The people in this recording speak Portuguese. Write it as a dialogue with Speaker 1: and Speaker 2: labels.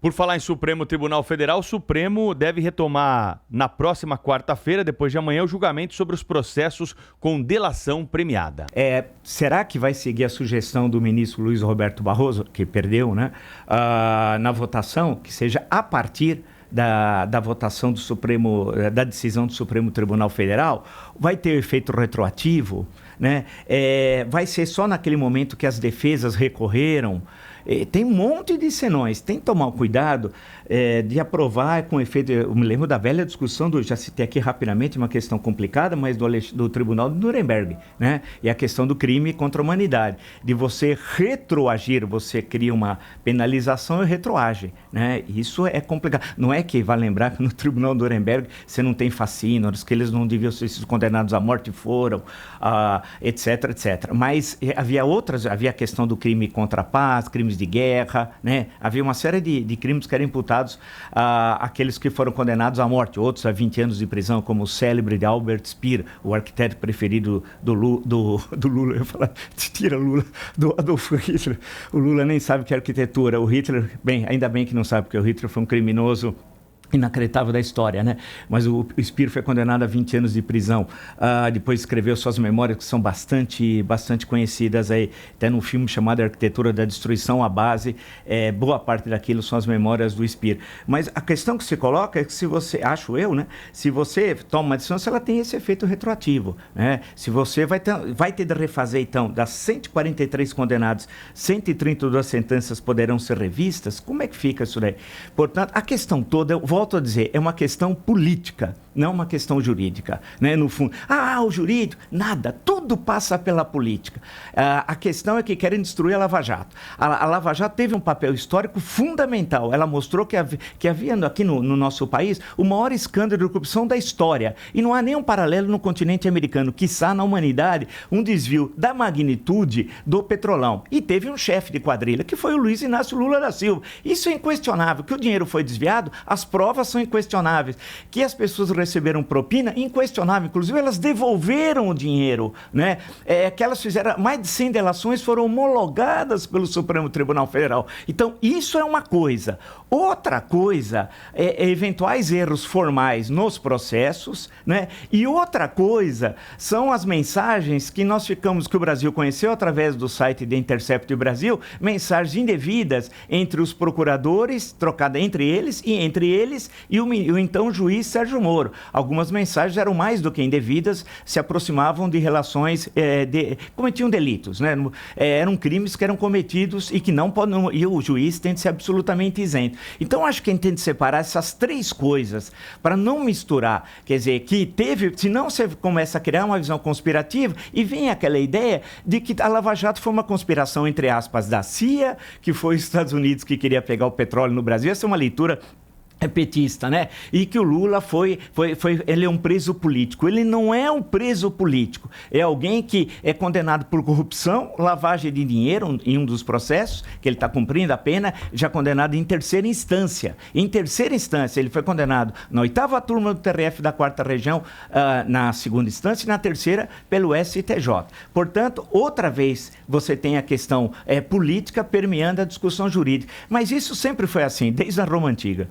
Speaker 1: Por falar em Supremo Tribunal Federal, o Supremo deve retomar na próxima quarta-feira, depois de amanhã, o julgamento sobre os processos com delação premiada.
Speaker 2: Será que vai seguir a sugestão do ministro Luiz Roberto Barroso, que perdeu, né, na votação, que seja a partir da votação do Supremo, da decisão do Supremo Tribunal Federal? Vai ter efeito retroativo, né? Vai ser só naquele momento que as defesas recorreram? Tem um monte de senões, tem que tomar cuidado de aprovar com efeito. Eu me lembro da velha discussão, já citei aqui rapidamente, uma questão complicada, mas do Tribunal de Nuremberg, né? E a questão do crime contra a humanidade, de você retroagir, você cria uma penalização e retroage, né? Isso é complicado. Não é que, vai lembrar que no Tribunal de Nuremberg você não tem fascínoros, que eles não deviam ser condenados à morte, foram, etc, etc. Mas havia a questão do crime contra a paz, crimes de guerra, né? Havia uma série de crimes que eram imputados àqueles que foram condenados à morte, outros a 20 anos de prisão, como o célebre de Albert Speer, o arquiteto preferido do Lula. Eu falo, tira Lula, do Adolf Hitler. O Lula nem sabe o que é arquitetura. O Hitler, ainda bem que não sabe, porque o Hitler foi um criminoso inacreditável da história, né? Mas o Speer foi condenado a 20 anos de prisão. Depois escreveu suas memórias, que são bastante conhecidas aí, até num filme chamado Arquitetura da Destruição, a base, boa parte daquilo são as memórias do Speer. Mas a questão que se coloca é que, se você, acho eu, né? Se você toma uma decisão, ela tem esse efeito retroativo, né? Se você vai ter de refazer, então, das 143 condenados, 132 sentenças poderão ser revistas, como é que fica isso daí? Portanto, a questão toda, volto a dizer, é uma questão política, não uma questão jurídica, né? No fundo, o jurídico, nada, tudo passa pela política. A questão é que querem destruir a Lava Jato. A Lava Jato teve um papel histórico fundamental. Ela mostrou que havia aqui no nosso país o maior escândalo de corrupção da história. E não há nenhum paralelo no continente americano, quiçá na humanidade, um desvio da magnitude do Petrolão. E teve um chefe de quadrilha, que foi o Luiz Inácio Lula da Silva. Isso é inquestionável. Que o dinheiro foi desviado, as provas são inquestionáveis. Que as pessoas receberam propina, inquestionável. Inclusive, elas devolveram o dinheiro, né? Que elas fizeram, mais de 100 delações foram homologadas pelo Supremo Tribunal Federal. Então, isso é uma coisa. Outra coisa é eventuais erros formais nos processos, né? E outra coisa são as mensagens que que o Brasil conheceu através do site The Intercept Brasil, mensagens indevidas entre os procuradores, trocada entre eles e o então juiz Sérgio Moro. Algumas mensagens eram mais do que indevidas, se aproximavam de relações, cometiam delitos, né? Eram crimes que eram cometidos e que e o juiz tem de ser absolutamente isento. Então, acho que a gente tem de separar essas três coisas para não misturar. Quer dizer, senão você começa a criar uma visão conspirativa e vem aquela ideia de que a Lava Jato foi uma conspiração, entre aspas, da CIA, que foi os Estados Unidos que queria pegar o petróleo no Brasil. Essa é uma leitura petista, né? E que o Lula ele é um preso político. Ele não é um preso político. É alguém que é condenado por corrupção, lavagem de dinheiro em um dos processos, que ele está cumprindo a pena, já condenado em terceira instância. Em terceira instância, ele foi condenado na 8ª turma do TRF da 4ª Região, na segunda instância, e na terceira pelo STJ. Portanto, outra vez, você tem a questão política permeando a discussão jurídica. Mas isso sempre foi assim, desde a Roma Antiga.